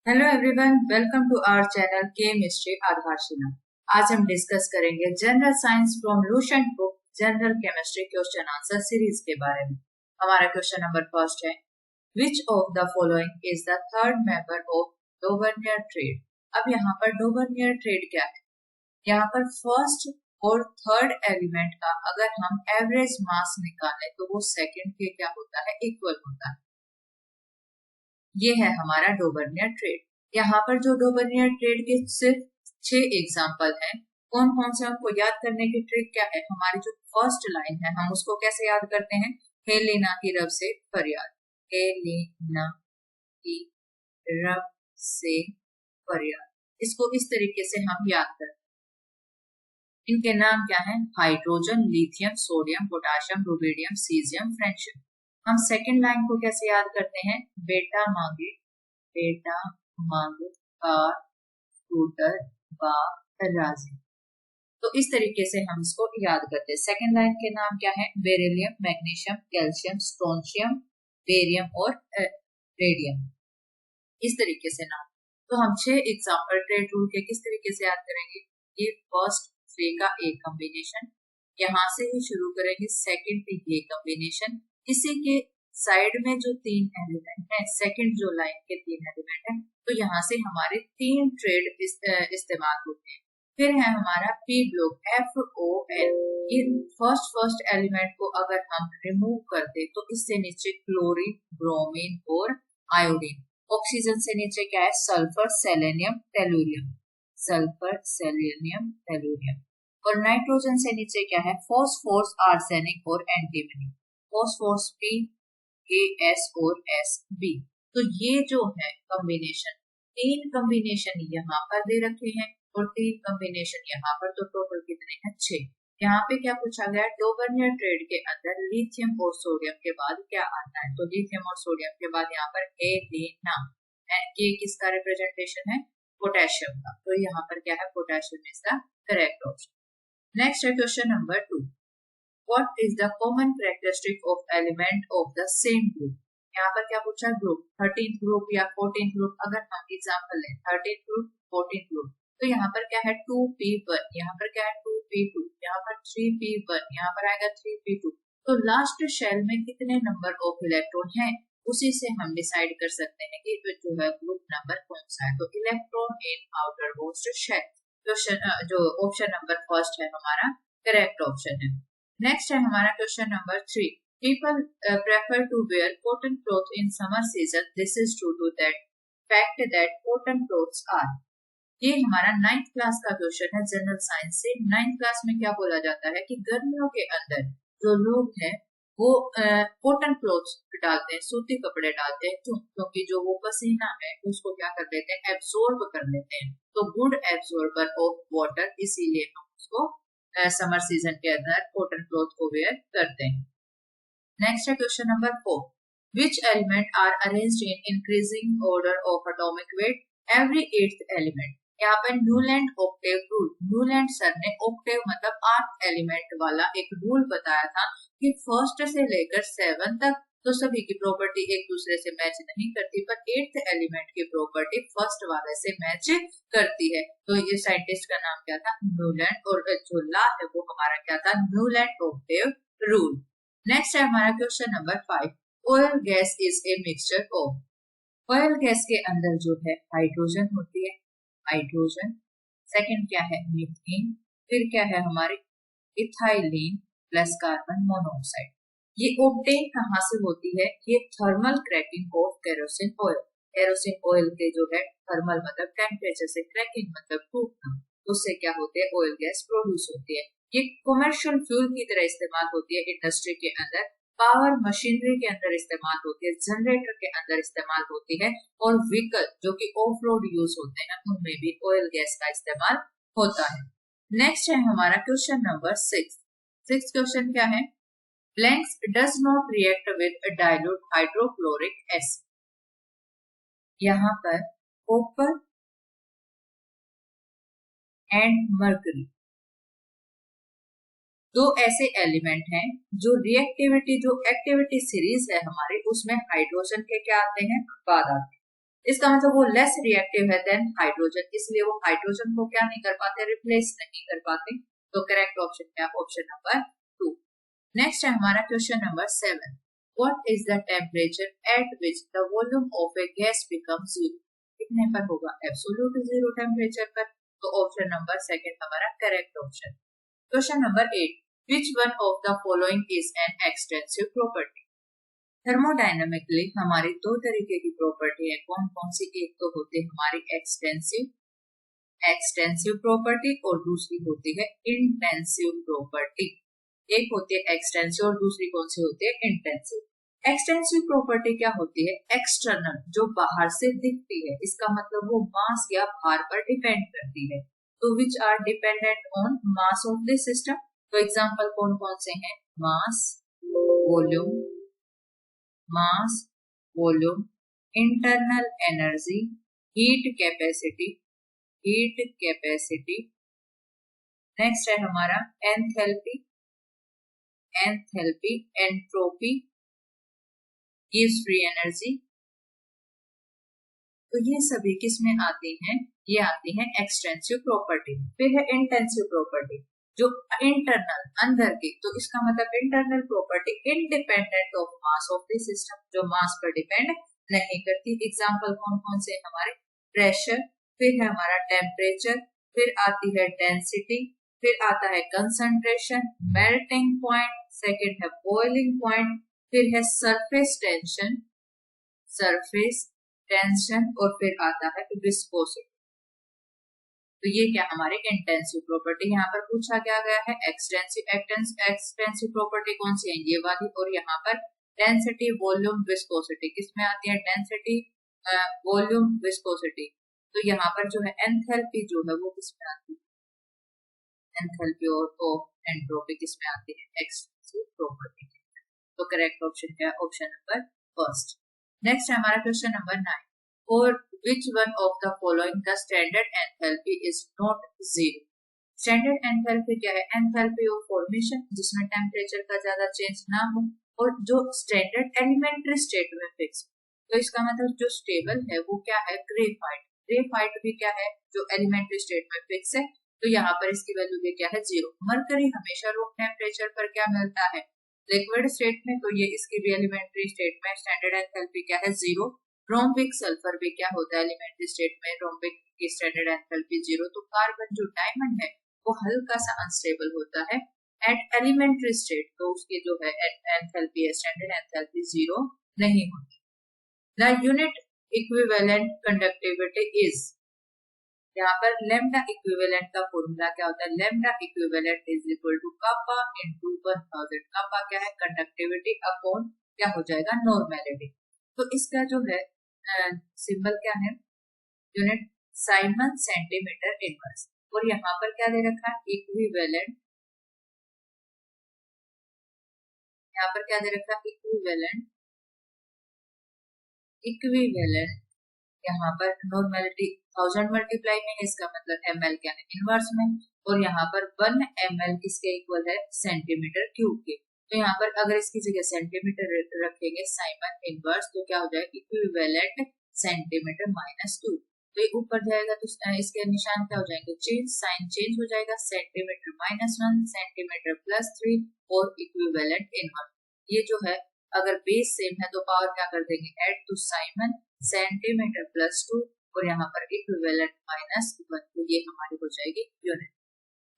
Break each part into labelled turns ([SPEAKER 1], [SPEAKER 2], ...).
[SPEAKER 1] Hello everyone, welcome to our channel chemistry आधारशिला। आज हम डिस्कस करेंगे general science from Lucent book general chemistry question answer series के बारे में। हमारा क्वेश्चन नंबर फर्स्ट है, which of the following is the third member of Dobereiner triad. अब यहाँ पर डोबर्नियर ट्रेड क्या है? यहाँ पर फर्स्ट और थर्ड एलिमेंट का अगर हम एवरेज मास निकालें तो वो सेकंड के क्या होता है, इक्वल होता है। ये है हमारा डोबर्नियर ट्रेड। यहाँ पर जो डोबर्नियर ट्रेड के सिर्फ 6 एग्जाम्पल हैं, कौन कौन से हमको याद करने की ट्रिक क्या है? हमारी जो फर्स्ट लाइन है हम उसको कैसे याद करते हैं? हेलेना की रब से फरियाद, हेलेना की रब से फरियाद, इसको इस तरीके से हम याद करते हैं। इनके नाम क्या है? Hydrogen, lithium, sodium, potassium, rubidium, caesium, francium. हम सेकेंड लाइन को कैसे याद करते हैं? बेटा मांगे कार स्कूटर बा राजी। तो इस तरीके से हम इसको याद करते हैं। सेकेंड लाइन के नाम क्या है? Beryllium, magnesium, calcium, strontium, barium और रेडियम, इस तरीके से नाम। तो हम 6 एग्जाम्पल ट्रेड रूल के किस तरीके से याद करेंगे? ये फर्स्ट वे का एक कॉम्बिनेशन, यहाँ से ही शुरू करेंगे सेकंड पे ये कॉम्बिनेशन, इसी के साइड में जो 3 एलिमेंट है, सेकंड जो लाइन के 3 एलिमेंट है, तो यहाँ से हमारे 3 ट्रेड इस्तेमाल होते हैं। फिर है हमारा पी ब्लॉक FON। ये फर्स्ट एलिमेंट को अगर हम रिमूव करते तो इससे नीचे क्लोरीन, ब्रोमीन और आयोडीन। ऑक्सीजन से नीचे क्या है? Sulphur, selenium, tellurium, sulphur, selenium, tellurium. और नाइट्रोजन से नीचे क्या है? फॉस्फोरस, आर्सेनिक और एंटीमनी, फॉस्फोरस P, AS और SB। तो ये जो है कॉम्बिनेशन, 3 कॉम्बिनेशन यहाँ पर दे रखे हैं और 3 कॉम्बिनेशन यहाँ पर, तो टोटल कितने हैं? 6। यहाँ पे क्या पूछा गया? डोबर्नियर ट्रेड के अंदर लिथियम और सोडियम के बाद क्या आता है? तो लिथियम और सोडियम के बाद यहाँ पर हेलेना, ये किसका रिप्रेजेंटेशन है? पोटेशियम का। तो यहाँ पर क्या है? Potassium is the correct option. Next है question number 2, What is the common characteristic of element of the same group? यहाँ पर क्या पूछा? ग्रुप, 13 ग्रुप या 14 ग्रुप। अगर हम एग्जांपल लें 13 ग्रुप, 14 ग्रुप, तो यहाँ पर क्या है? 2p1, यहाँ पर क्या है? 2p2, यहाँ पर 3p1, यहाँ पर आएगा 3p2। तो लास्ट शेल में कितने नंबर ऑफ इलेक्ट्रॉन है, उसी से हम डिसाइड कर सकते हैं कि जो है ग्रुप नंबर कौन सा है। तो electron in outer most shell, जो ऑप्शन नंबर फर्स्ट है हमारा करेक्ट ऑप्शन है। नेक्स्ट है हमारा question number 3, people prefer to wear cotton cloth in summer season, this is true to that fact that cotton cloths are. ये हमारा 9th class का question है जनरल साइंस से। 9th क्लास में क्या बोला जाता है कि गर्मियों के अंदर जो लोग हैं वो कॉटन क्लॉथ्स डालते हैं, सूती कपड़े डालते हैं, क्योंकि जो वो पसीना है उसको क्या कर लेते हैं? एब्सॉर्ब कर लेते हैं। तो गुड एब्सॉर्बर ऑफ वाटर, इसीलिए हम उसको समर सीजन के अंदर कॉटन क्लॉथ को वेयर करते हैं। नेक्स्ट है question number 4, which element are arranged in increasing order of atomic weight every 8th element. यहाँ पर Newland octave rule, Newland sir ने ऑक्टेव मतलब 8 एलिमेंट वाला एक रूल बताया था कि फर्स्ट से लेकर 7 तक तो सभी की प्रॉपर्टी एक दूसरे से मैच नहीं करती, पर 8th एलिमेंट की प्रॉपर्टी फर्स्ट वाले से मैच करती है। तो ये साइंटिस्ट का नाम क्या था? न्यूलैंड। और जो ला है वो हमारा क्या था? Newland octave rule. नेक्स्ट है हमारा question number 5, oil gas is a mixture of. Oil gas के अंदर जो है हाइड्रोजन होती है, हाइड्रोजन, सेकंड क्या है? मीथेन, फिर क्या है हमारे? Ethylene plus carbon monoxide. ये ऑब्टेन कहाँ से होती है? ये thermal cracking of kerosene oil. Kerosene oil के जो है थर्मल मतलब टेम्परेचर से, क्रैकिंग मतलब टूटना, उससे क्या होते हैं? ऑयल गैस प्रोड्यूस होती है। ये कमर्शियल फ्यूल की तरह इस्तेमाल होती है इंडस्ट्री के अंदर, पावर मशीनरी के अंदर इस्तेमाल होती है, जनरेटर के अंदर इस्तेमाल होती है, और व्हीकल जो कि ऑफ रोड यूज होते हैं उनमें भी ऑयल गैस का इस्तेमाल होता है। नेक्स्ट है हमारा क्वेश्चन नंबर 6। 6th क्वेश्चन क्या है? Blanks does not react with a dilute hydrochloric acid। यहाँ पर कॉपर एंड मर्करी दो ऐसे एलिमेंट हैं जो रिएक्टिविटी, जो एक्टिविटी सीरीज है हमारी, उसमें हाइड्रोजन के क्या आते हैं? बाद आते हैं। इसका मतलब वो लेस रिएक्टिव है देन हाइड्रोजन, इसलिए वो हाइड्रोजन को क्या नहीं कर पाते, रिप्लेस नहीं कर पाते। तो करेक्ट ऑप्शन क्या, ऑप्शन नंबर 2। नेक्स्ट है हमारा question number 7। What is the temperature at which the volume of a gas become zero? कितने पर होगा, एब्सोल्यूट जीरो टेम्परेचर पर। तो ऑप्शन नंबर सेकंड हमारा correct option. Question number 8। Which one of the following is an extensive property? Thermodynamically हमारी दो तरीके की प्रॉपर्टी है, कौन कौन सी? एक तो होती है हमारी एक्सटेंसिव प्रॉपर्टी और दूसरी होती है इंटेंसिव प्रॉपर्टी। एक होती है एक्सटेंसिव और दूसरी कौन सी होती है, इंटेंसिव। एक्सटेंसिव प्रॉपर्टी क्या होती है, एक्सटर्नल, जो बाहर से दिखती है, इसका मतलब वो मास या भार पर डिपेंड करती है। तो which are dependent on mass of the system. तो एग्जांपल कौन कौन से हैं, mass, volume, internal energy, heat capacity, next है हमारा एंथैल्पी, एंट्रोपी, गिव्स फ्री एनर्जी। तो ये सभी किस में आती हैं, ये आती हैं एक्सटेंसिव प्रॉपर्टी। फिर है इंटेंसिव प्रॉपर्टी, जो इंटरनल, अंदर की, तो इसका मतलब internal property independent of mass of the system, जो मास पर डिपेंड नहीं करती। एग्जांपल कौन कौन से हमारे, प्रेशर, फिर है हमारा टेम्परेचर, फिर आती है डेंसिटी, फिर आता है कंसंट्रेशन, मेल्टिंग पॉइंट, सेकंड है बॉइलिंग पॉइंट, फिर है सरफेस टेंशन और फिर आता है विस्कोसिटी। तो ये क्या हमारे इंटेंसिव प्रॉपर्टी। यहाँ पर पूछा क्या गया है, एक्सटेंसिव प्रॉपर्टी कौन सी है, ये वाली, और यहाँ पर डेंसिटी, वॉल्यूम, विस्कोसिटी किस में आती है, डेंसिटी, वॉल्यूम, विस्कोसिटी। तो यहाँ पर जो है एंथैल्पी जो है वो किस में आती है, एंथैल्पी और एंट्रोपी किस में आती है, एक्सटेंसिव प्रॉपर्टी। तो करेक्ट ऑप्शन क्या है, ऑप्शन नंबर फर्स्ट। नेक्स्ट है हमारा question number 9। For which one of the following the standard enthalpy is not zero? Standard enthalpy क्या है, एंथैल्पी ऑफ फॉर्मेशन, जिसमें टेम्परेचर का ज्यादा चेंज ना हो और जो स्टैंडर्ड एलिमेंट्री स्टेट में फिक्स। तो इसका मतलब जो स्टेबल है वो क्या है, ग्रेफाइट भी क्या है, जो एलिमेंट्री स्टेट में फिक्स है। तो यहाँ पर इसकी वैल्यू भी क्या है, जीरो। मरकरी हमेशा रूम टेम्परेचर पर क्या मिलता है, लिक्विड स्टेट में, तो ये इसकी भी एलिमेंट्री स्टेट में स्टैंडर्ड एंथैल्पी क्या है, जीरो। रोम्बिक सल्फर भी क्या होता है एलिमेंट्री स्टेट में, रोम्बिक की स्टैंडर्ड एंथैल्पी जीरो। तो कार्बन जो डायमंड है वो हल्का सा अनस्टेबल होता है एट एलिमेंट्री स्टेट, तो उसकी जो है एंथैल्पी, स्टैंडर्ड एंथैल्पी जीरो नहीं होती। The unit equivalent conductivity is, यहाँ पर लैम्डा इक्विवेलेंट का फॉर्मूला क्या होता है, lambda equivalent is equal to kappa into 1000। Kappa क्या है, कंडक्टिविटी अपॉन क्या हो जाएगा, नॉर्मेलिटी। तो इसका जो है सिंबल क्या है, यूनिट साइमन सेंटीमीटर इनवर्स। और यहाँ पर क्या दे रखा है, इक्विवेलेंट, यहाँ पर क्या दे रखा है, इक्विवेलेंट, यहाँ पर नॉर्मेलिटी 1000 मल्टीप्लाई में, इसका मतलब ml क्या है, इनवर्स में, और यहाँ पर 1 ml किसके इक्वल है, सेंटीमीटर क्यूब के। तो यहाँ पर अगर इसकी जगह सेंटीमीटर रखेंगे साइमन इनवर्स, तो क्या हो जाएगा, इक्विवेलेंट सेंटीमीटर -2। तो ये ऊपर जाएगा तो इसके निशान क्या हो जाएंगे, चेंज, साइन चेंज हो जाएगा, सेंटीमीटर -1, सेंटीमीटर +3 और इक्विवेलेंट इनवर्स। ये जो है अगर बेस सेम है तो पावर क्या कर देंगे, ऐड टू साइमन सेंटीमीटर +2 और यहाँ पर इक्विवेलेंट -1, तो ये हमारी हो जाएगी यूनिट।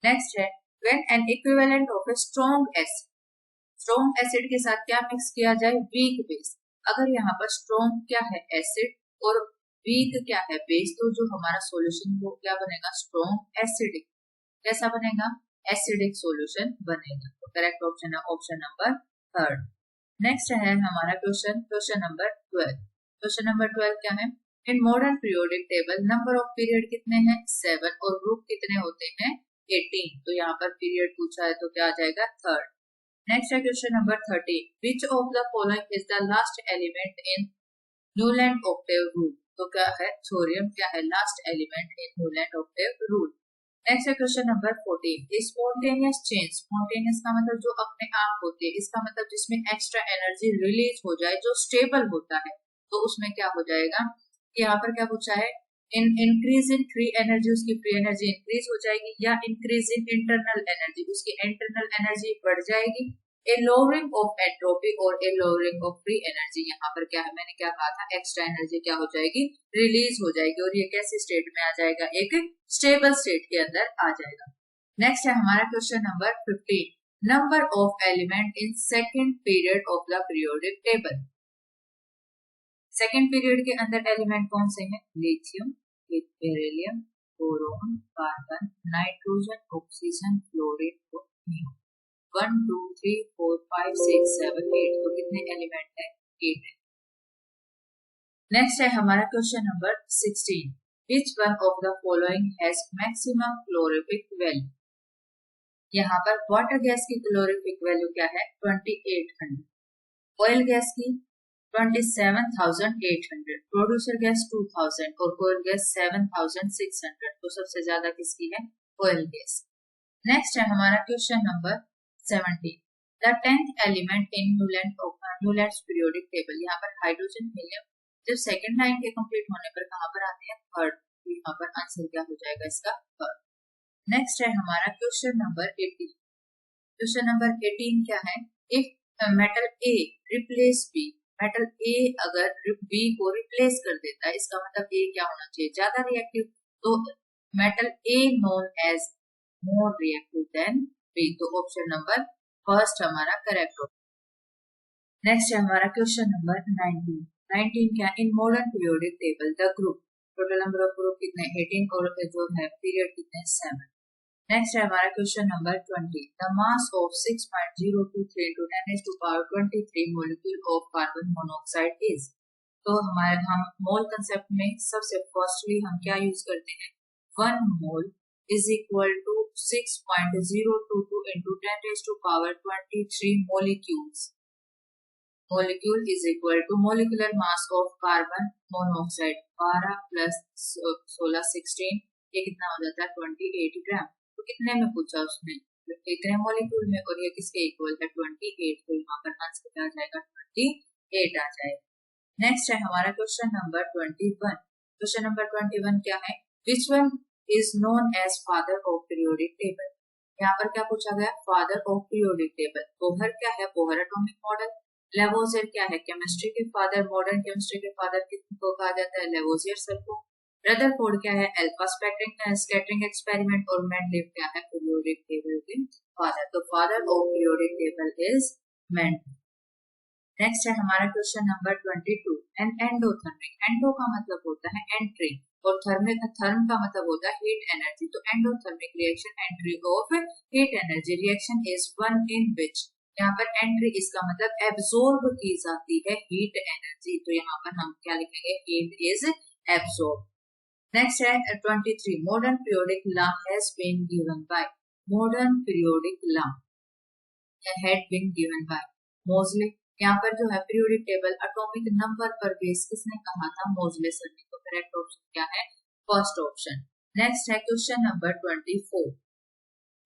[SPEAKER 1] नेक्स्ट है, when an equivalent of a strong acid के साथ क्या मिक्स किया जाए, वीक बेस। अगर यहाँ पर स्ट्रॉन्ग क्या है, एसिड, और वीक क्या है, बेस, तो जो हमारा सॉल्यूशन वो क्या बनेगा, स्ट्रॉन्ग एसिडिक। कैसा बनेगा, एसिडिक सॉल्यूशन बनेगा। तो करेक्ट ऑप्शन है ऑप्शन नंबर 3। नेक्स्ट है हमारा क्वेश्चन नंबर 12। क्वेश्चन नंबर 12 क्या है, इन modern periodic table number of period कितने हैं, 7, और ग्रुप कितने होते हैं, 18। तो यहाँ पर पीरियड पूछा है तो क्या आ जाएगा, 3rd। नेक्स्ट है question number 13। Which of the following is the last element in Newland octave rule. तो क्या है, थोरियम क्या है, last element in Newland octave rule. Next है question number 14। Spontaneous change, spontaneous का मतलब जो अपने आप होती है, इसका मतलब जिसमें एक्स्ट्रा एनर्जी रिलीज हो जाए, जो स्टेबल होता है, तो उसमें क्या हो जाएगा, यहाँ पर क्या पूछा है, इंक्रीज इन फ्री एनर्जी, उसकी फ्री एनर्जी इंक्रीज हो जाएगी, या इंक्रीज इन इंटरनल एनर्जी, उसकी इंटरनल एनर्जी बढ़ जाएगी, ए लोअरिंग ऑफ एंट्रोपी और ए लोअरिंग ऑफ फ्री एनर्जी। यहाँ पर क्या है, मैंने क्या कहा था, एक्स्ट्रा एनर्जी क्या हो जाएगी, रिलीज हो जाएगी, और ये कैसी स्टेट में आ जाएगा, एक स्टेबल स्टेट के अंदर आ जाएगा। नेक्स्ट है हमारा question number 15, number of element in second period of the periodic table. Second period के अंदर एलिमेंट कौन से हैं, lithium, beryllium, boron, carbon, nitrogen, oxygen, fluorine और नियोन। 1 2 3 4 5 6 7 8, तो कितने एलिमेंट है, 8 है। नेक्स्ट है हमारा question number 16, which one of the following has maximum calorific value. यहाँ पर वाटर गैस की कैलोरीफिक वैल्यू क्या है, 2800, ऑयल गैस की 27,800, प्रोड्यूसर गैस 2000 और कोयल गैस 7,600, तो सबसे ज्यादा किसकी है, ऑयल गैस। नेक्स्ट है हमारा question number 17, the 10th element in Newlands periodic table. यहाँ पर हाइड्रोजन, हीलियम जब सेकंड लाइन के कंप्लीट होने पर कहाँ पर आते हैं, थर्ड, यहाँ पर आंसर क्या हो जाएगा इसका, थर्ड। नेक्स्ट है हमारा क्वेश्चन नंबर 18, क्वेश्चन नंबर 18 क्या है, if metal A replace B, metal A अगर बी को रिप्लेस कर देता है, इसका मतलब ए क्या होना चाहिए, ज्यादा रिएक्टिव, तो metal A known as more reactive than B, तो ऑप्शन नंबर फर्स्ट हमारा करेक्ट होगा। नेक्स्ट है हमारा क्वेश्चन नंबर 19 क्या, in modern periodic table the group, total number of group कितने, 18 और जो है पीरियड कितने, 7। नेक्स्ट है हमारा question number 20, the mass of 6.023 into 10⁻23 molecule of carbon monoxide is. तो हमारे हम मोल कंसेप्ट में सबसे फर्स्टली हम क्या यूज करते हैं, 1 mole is equal to 6.022 into 10⁻23 molecules. Molecule is equal to molecular mass of carbon monoxide 12 plus 16 16, ये कितना हो जाता है, 28 ग्राम। तो कितने में पूछा उसने, इतने मॉलिक्यूल में, और ये किसके इक्वल है, 28, तो यहाँ पर आंसर क्या आ जाएगा, 28 आ जाएगा। नेक्स्ट है हमारा क्वेश्चन नंबर 21, क्वेश्चन नंबर 21 क्या है, which one is known as father of periodic table. यहाँ पर क्या पूछा गया, father of periodic table. Bohr क्या है, बोहर एटॉमिक मॉडल। लेवोजियर क्या है, केमिस्ट्री के फादर, मॉडर्न केमिस्ट्री के फादर किसको कहा जाता है, लेवोजियर सर को। रदरफोर्ड क्या है, अल्फा स्कैटरिंग एक्सपेरिमेंट, और मेंडलीव क्या है, पीरियोडिक टेबल के फादर। तो father of periodic table is Mendeleev. Next है हमारा question number 22, an endothermic, endo का मतलब होता है एंट्री और थर्मिक, थर्म का मतलब होता है हीट एनर्जी। तो endothermic reaction, entry of heat energy, reaction is one in which, यहाँ पर एंट्री इसका मतलब एब्सॉर्ब की जाती है हीट एनर्जी, तो यहाँ पर हम क्या लिखेंगे, हीट इज एब्सॉर्ब। नेक्स्ट है 23, modern periodic law has been given by, modern periodic law had been given by Moseley. यहाँ पर जो है पीरियोडिक टेबल एटॉमिक नंबर पर बेस किसने कहा था, मोजले सर ने। तो करेक्ट ऑप्शन क्या है, फर्स्ट ऑप्शन। नेक्स्ट है क्वेश्चन नंबर 24,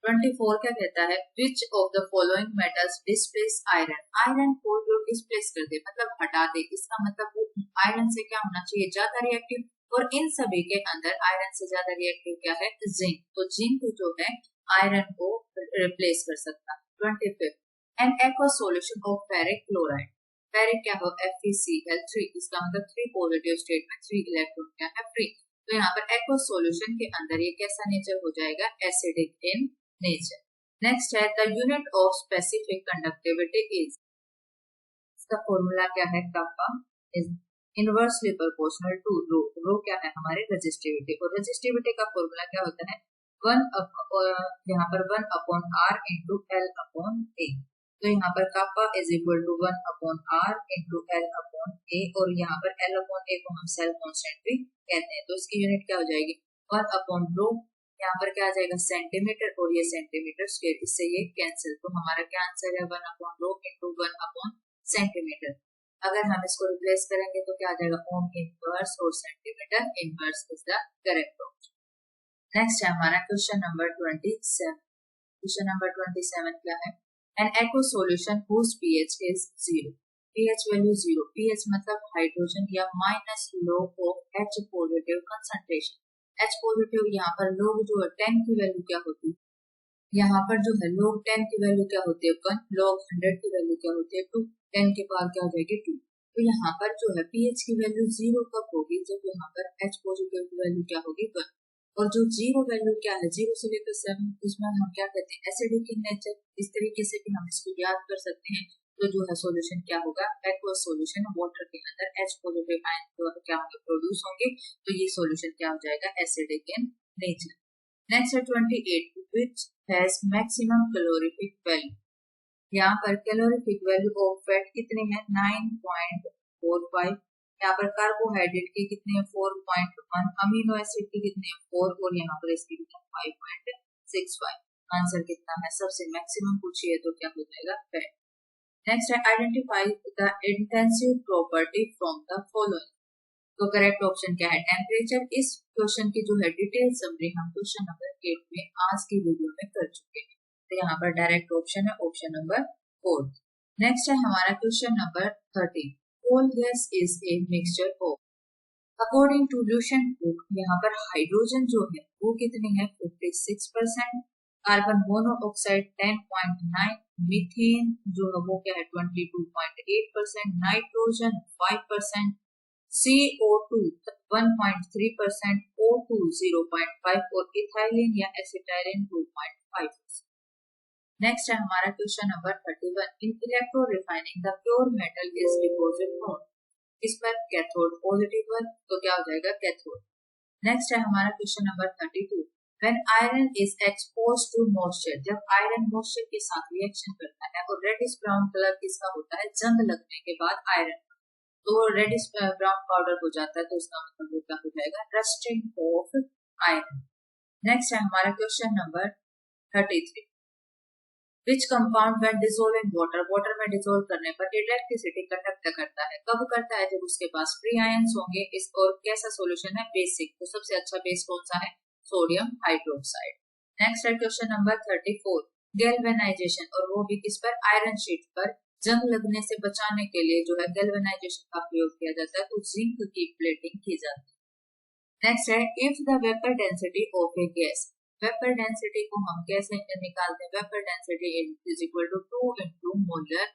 [SPEAKER 1] 24 क्या कहता है, which of the following metals displace iron, iron को जो डिस्प्लेस कर दे मतलब हटा दे, इसका मतलब वो आयरन से क्या होना चाहिए, ज्यादा रिएक्टिव, और इन सभी के अंदर आयरन से ज्यादा रिएक्टिव क्या है, जिंक। तो जिंक जो है आयरन को रिप्लेस कर सकता है। 25, N aqueous solution of ferric chloride, ferric क्या हो, FeCl3, इसका मतलब 3 पॉजिटिव स्टेट में 3 इलेक्ट्रॉन क्या है, फ्री। तो यहाँ पर एक्वस सॉल्यूशन के अंदर ये कैसा नेचर हो जाएगा, एसिडिक इन नेचर। नेक्स्ट है the unit of specific conductivity is, इसका फॉर्मूला क्या है, kappa is inversely proportional to rho, rho क्या है हमारे रेजिस्टिविटी, और रेजिस्टिविटी का फॉर्मूला क्या होता है, यहाँ पर 1 upon R into L upon A. तो यहाँ पर kappa is equal to 1 upon R into L upon A, और यहाँ पर एल अपॉन ए को हम सेल कॉन्स्टेंट भी कहते हैं। तो इसकी यूनिट क्या हो जाएगी, 1 अपॉन रो, यहाँ पर क्या आ जाएगा सेंटीमीटर, और ये सेंटीमीटर स्क्वायर, इससे ये कैंसिल। तो हमारा क्या आंसर है, 1 upon rho into 1 upon centimetre. अगर हम इसको रिप्लेस करेंगे तो क्या आ जाएगा, ओम इनवर्स और centimetre inverse is the correct option. Next है हमारा क्वेश्चन नंबर 27, क्वेश्चन नंबर 27 क्या है, an aqueous solution whose pH is 0, pH value 0, pH मतलब हाइड्रोजन या minus log of H positive concentration. H positive यहाँ पर log जो है 10 की वैल्यू क्या होती है, यहाँ पर जो है log 10 की वैल्यू क्या होती है 1, log 100 की वैल्यू क्या होती है 2, 10 के पावर क्या हो जाएगी 2। तो यहाँ पर जो है pH की वैल्यू 0 कब होगी, जब यहाँ पर H पॉजिटिव की वैल्यू क्या होगी 1। और जो 0 वैल्यू क्या है 0 से लेकर 7, उसमें हम क्या कहते हैं एसिडिक इन नेचर। इस तरीके से भी हम इसको याद कर सकते हैं। तो जो है सॉल्यूशन क्या होगा, एक्वस सॉल्यूशन, वाटर के अंदर H पॉजिटिव आयन क्या होंगे प्रोड्यूस होंगे, तो ये सॉल्यूशन क्या हो जाएगा एसिडिक इन नेचर। नेक्स्ट है 28, which has maximum calorific value. यहाँ पर कैलोरीफिक वैल्यू ऑफ फैट कितनी है 9.45, यहाँ पर कार्बोहाइड्रेट की कितनी है 4.1, अमीनो एसिड की कितनी है 4 और यहाँ पर इसकी कितनी 5.65। आंसर कितना है, सबसे मैक्सिमम पूछिए तो क्या हो जाएगा फैट। नेक्स्ट है identify the intensive property from the following. तो करेक्ट ऑप्शन क्या है टेम्परेचर। इस क्वेश्चन की जो है डिटेल समरी हम क्वेश्चन नंबर 8 में आज की वीडियो में कर चुके हैं। तो यहाँ पर डायरेक्ट ऑप्शन है ऑप्शन नंबर 4। नेक्स्ट है हमारा question number 13, coal gas is a mixture of. According to Lucent book यहाँ पर हाइड्रोजन जो है वो कितनी है 56%, कार्बन मोनोऑक्साइड 10.9, मीथेन जो है वो क्या है 22.8%, नाइट्रोजन 5%, CO2 1.3%, O2 0.5 और इथाइलिन या एसिटाइलिन 2.5%। नेक्स्ट है हमारा question number 31, in electro refining the pure metal is deposit mode. इस पर कैथोड पॉजिटिव पर तो क्या हो जाएगा कैथोड। नेक्स्ट है हमारा question number 32, when iron is exposed to moisture, जब आयरन मॉइस्चर के साथ रिएक्शन करता है और रेडिश ब्राउन कलर किसका होता है जंग लगने के बाद आयरन, तो रेडिश ब्राउन पाउडर हो जाता है, तो इसका मतलब क्या हो जाएगा रस्टिंग ऑफ आयरन। नेक्स्ट है हमारा question number 33, which compound when dissolve in water, water में डिसॉल्व करने पर इलेक्ट्रिसिटी कंडक्ट करता है, कब करता है जब उसके पास फ्री आयंस होंगे। इस और कैसा सॉल्यूशन है बेसिक, तो सबसे अच्छा बेस कौन सा है सोडियम हाइड्रोक्साइड। नेक्स्ट है क्वेश्चन नंबर 34, गैल्वेनाइजेशन, और वो भी किस पर आयरन शीट पर। जंग लगने से बचाने के लिए जो है गैल्वेनाइजेशन का प्रयोग किया जाता है, तो जिंक की प्लेटिंग की जाती है। नेक्स्ट है if the vapour density of a gas, vapour density को हम कैसे निकालते हैं, vapour density is equal to 2 into molar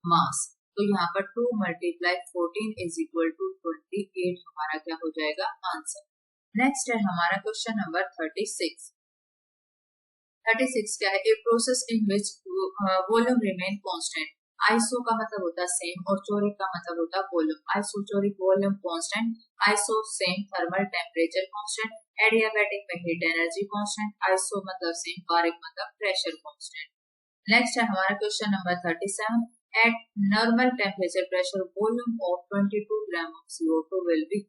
[SPEAKER 1] mass, तो यहाँ पर 2 multiply 14 इज इक्वल टू 28 हमारा क्या हो जाएगा आंसर। नेक्स्ट है हमारा क्वेश्चन नंबर 36, 36 क्या है, a process in which volume remain constant. Iso का मतलब होता है सेम और चोरिक का मतलब होता है volume. Isochoric volume constant, iso same thermal temperature constant, adiabatic में हीट एनर्जी कांस्टेंट, आइसो मतलब सेम, बारिक मतलब प्रेशर कांस्टेंट। नेक्स्ट है हमारा question number 37, at normal temperature pressure volume of 22 gram of CO2 will be.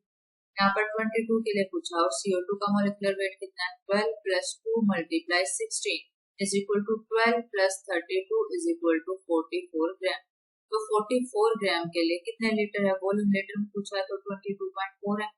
[SPEAKER 1] यहाँ पर 22 के लिए पूछा और CO2 का मोलिकुलर वेट कितना है 12 plus 2 multiply 16 is equal to 12 plus 32 is equal to 44 gram. तो 44 ग्राम के लिए कितने लीटर है, वॉल्यूम लीटर में पूछा है तो 22.4 है।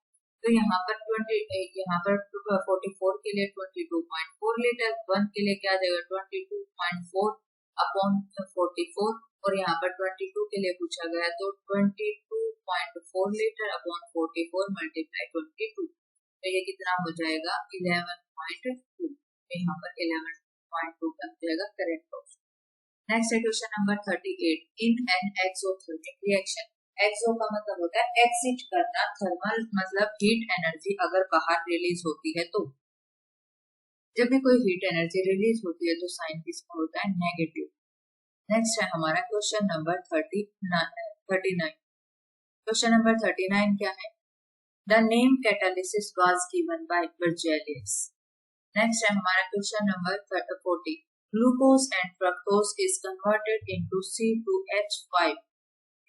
[SPEAKER 1] तो यहाँ पर 44 के लिए 22.4 लीटर, 1 के लिए क्या देगा 22.4 अपॉन 44, और यहाँ पर 22 के लिए पूछा गया तो 22.4 लीटर अपॉन 44 मल्टीप्लाई 22, तो ये कितना हो जाएगा 11.2, यहाँ पर 11.2 बन जाएगा करेक्ट ऑप्शन। नेक्स्ट है question number 38, in an exothermic reaction, exo का मतलब होता है एक्सिट करना, थर्मल मतलब हीट एनर्जी अगर बाहर रिलीज होती है तो, जब भी कोई हीट एनर्जी रिलीज होती है तो साइन किसका होता है नेगेटिव। नेक्स्ट है हमारा क्वेश्चन नंबर 39, क्वेश्चन नंबर 39 क्या है, the name catalysis was given by Berzelius. Next है हमारा question number 40, glucose and fructose is converted into C2H5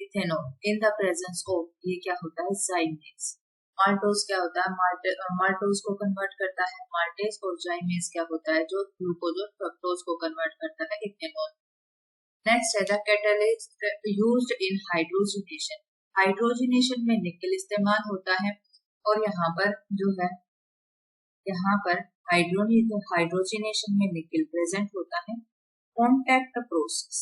[SPEAKER 1] ethanol in the presence of, ये क्या होता है जाइमेज। माल्टोज क्या होता है माल्टोज को कन्वर्ट करता है माल्टेज, और जाइमेज क्या होता है जो ग्लूकोज और फ्रक्टोज को कन्वर्ट करता है इथेनॉल। नेक्स्ट है the catalyst used in hydrogenation, hydrogenation में निकल इस्तेमाल होता है, और यहाँ पर जो है यहाँ पर हाइड्रोजनेशन में निकल प्रेजेंट होता है। कॉन्टैक्ट प्रोसेस,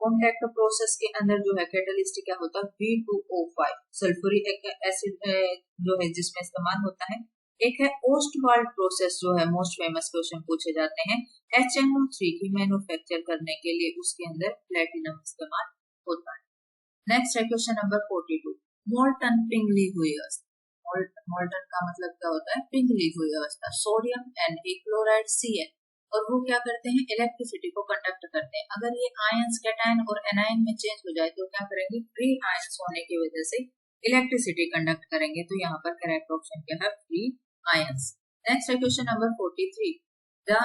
[SPEAKER 1] कॉन्टैक्ट प्रोसेस के अंदर जो है कैटलिस्ट क्या होता है, V2O5 सल्फ्यूरिक एसिड जो है जिसमें इस्तेमाल होता है। एक है ओस्टवाल्ड प्रोसेस जो है मोस्ट फेमस क्वेश्चन पूछे जाते हैं, HNO3 की मैन्युफैक्चर करने के लिए उसके अंदर प्लेटिनम इस्तेमाल होता है। नेक्स्ट है क्वेश्चन नंबर 42, मोल्टन पिघली हुई अवस्था। मोल्टन का मतलब क्या होता है, पिघली हुई अवस्था। सोडियम Na Cl और वो क्या करते हैं, इलेक्ट्रिसिटी को कंडक्ट करते हैं। अगर ये आयंस कैटायन और एनायन में चेंज हो जाए तो क्या करेंगे, फ्री आयंस होने की वजह से इलेक्ट्रिसिटी कंडक्ट करेंगे। तो यहाँ पर करेक्ट ऑप्शन क्या है, फ्री आयंस। नेक्स्ट है question number 43, the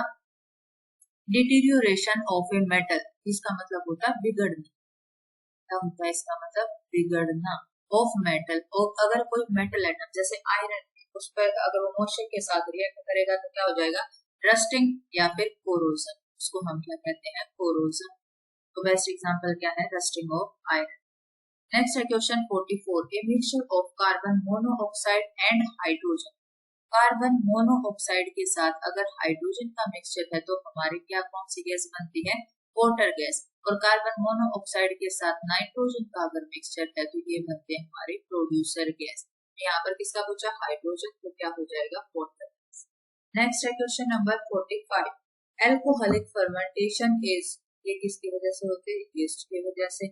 [SPEAKER 1] deterioration of a metal, इसका मतलब होता है बिगड़ना। क्या होता है इसका मतलब, बिगड़ना ऑफ मेटल। और अगर कोई मेटल एटम जैसे आयरन उस पर अगर वो मॉइस्चर के साथ रिएक्ट करेगा तो क्या हो जाएगा, रस्टिंग या फिर कोरोजन, उसको हम क्या कहते हैं, कोरोजन। तो बेस्ट एग्जांपल क्या है, रस्टिंग ऑफ आयरन। नेक्स्ट है question 44, A mixture of carbon monoxide and hydrogen. Carbon monoxide के साथ अगर हाइड्रोजन का मिक्सचर है तो हमारी क्या कौन सी गैस बनती है, वॉटर गैस। और कार्बन मोनोऑक्साइड के साथ नाइट्रोजन का अगर मिक्सचर है तो ये बनते हैं हमारे प्रोड्यूसर गैस। यहाँ पर किसका पूछा, हाइड्रोजन, तो क्या हो जाएगा, वॉटर गैस। नेक्स्ट है question number 45, alcoholic fermentation is, ये किसकी वजह से होते हैं, यीस्ट की वजह से।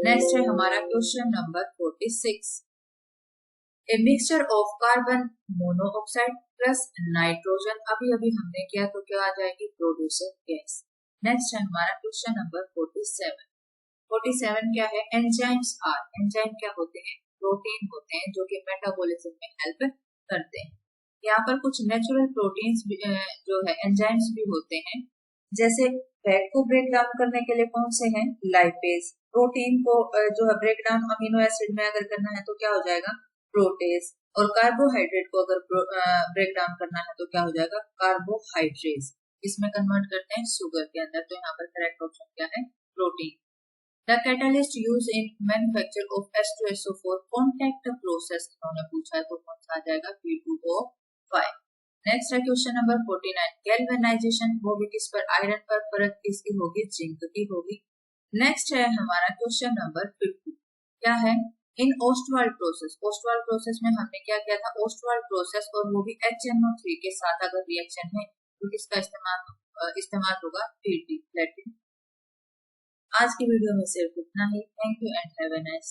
[SPEAKER 1] नेक्स्ट है हमारा question number 46, A mixture of carbon monoxide plus nitrogen, अभी अभी हमने किया तो क्या आ जाएगी, प्रोड्यूसर गैस। नेक्स्ट है हमारा क्वेश्चन नंबर 47, 47 क्या है, एंजाइम्स आर, एंजाइम क्या होते हैं, प्रोटीन होते हैं जो कि मेटाबॉलिज्म में हेल्प करते हैं। यहाँ पर कुछ नेचुरल प्रोटीन्स जो है एंजाइम्स भी होते हैं, जैसे फैट को ब्रेक डाउन करने के लिए कौन से हैं, लाइपेज। प्रोटीन को जो है ब्रेक डाउन अमीनो एसिड में अगर करना है तो क्या हो जाएगा, प्रोटेज। और कार्बोहाइड्रेट को अगर ब्रेक डाउन करना है तो क्या हो जाएगा, कार्बोहाइड्रेट। इसमें कन्वर्ट करते हैं शुगर के अंदर। तो यहाँ पर करेक्ट ऑप्शन क्या है, protein. The catalyst use in manufacture of H2SO4 contact process इन्होंने पूछा है तो कौन सा आ जाएगा, P2O5। नेक्स्ट है क्वेश्चन नंबर 49, गैल्वेनाइजेशन वो भी किस पर, आयरन पर, परत किसकी होगी, जिंक की होगी। नेक्स्ट है हमारा क्वेश्चन नंबर 50, क्या है, इन ओस्टवाल्ड प्रोसेस, ओस्टवाल्ड प्रोसेस में हमने क्या किया था, ओस्टवाल्ड प्रोसेस और वो भी HNO3 के साथ अगर रिएक्शन है तो किसका इस्तेमाल होगा, प्लेटिनम। आज की वीडियो में सिर्फ इतना ही। Thank you and have a nice